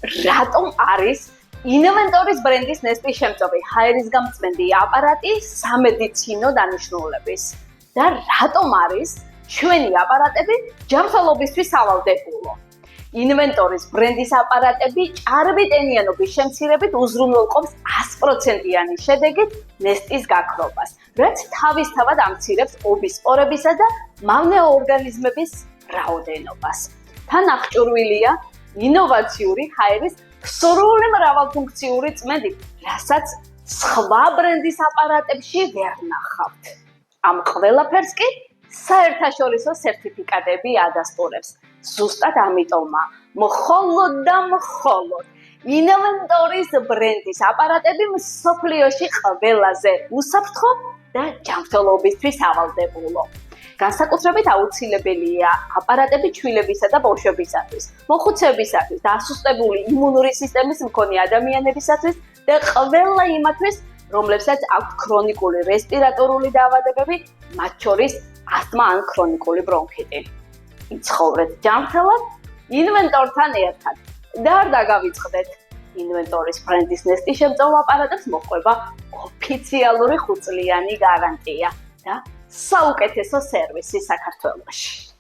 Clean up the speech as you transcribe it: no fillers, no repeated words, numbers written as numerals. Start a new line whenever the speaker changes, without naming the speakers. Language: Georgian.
რატომ არის ინვენტორის ბრენდის ნესტის შემწობი ჰაერისგამწმენდი აპარატი სამედიცინო დანიშნულების და რატომ არის ჩვენი აპარატები ჯანმრთელობისთვის სავალდებულო? ინვენტორის ბრენდის აპარატები ჭარბიტენიანობის შემცირებით უზრუნველყოფს 100%-იანი შედეგით ნესტის გაქრობას, რაც თავისთავად ამცირებს ობისპორებისა და მავნე ორგანიზმების რაოდენობას. თან აღჭურვილია ინოვაციური ჰაერის სრული მრავალფუნქციური წმენდი, რასაც სხვა ბრენდის აპარატებში ვერ ნახავთ. ამ ყველაფერს კი საერთაშორისო სერტიფიკატები ადასტურებს. ზუსტად ამიტომაა მხოლოდ და მხოლოდ ინვენტორის ბრენდის აპარატები მსოფლიოში ყველაზე უსაფრთხო და ჯანმრთელობისთვის სავალდებულო. განსაკუთრებით აუცილებელია აპარატები ჩვილებისა და ბავშვებისათვის, მოხუცებისათვის, დასუსტებული იმუნური სისტემის მქონე ადამიანებისათვის და ყველა იმათვის, რომლებსაც აქვთ ქრონიკული რესპირატორული დაავადებები, მათ შორის ასთმა ან ქრონიკული ბრონქიტი. იცხოვრეთ ჯანმრთელად ინვენტორთან ერთად და არ დაგავიწყდეთ. ინვენტორის ბრენდის ნესტის შემწევ აპარატებს მოჰყვება ოფიციალური 5 წლიანი გარანტია და საუკეთესო სერვისი საქართველოში.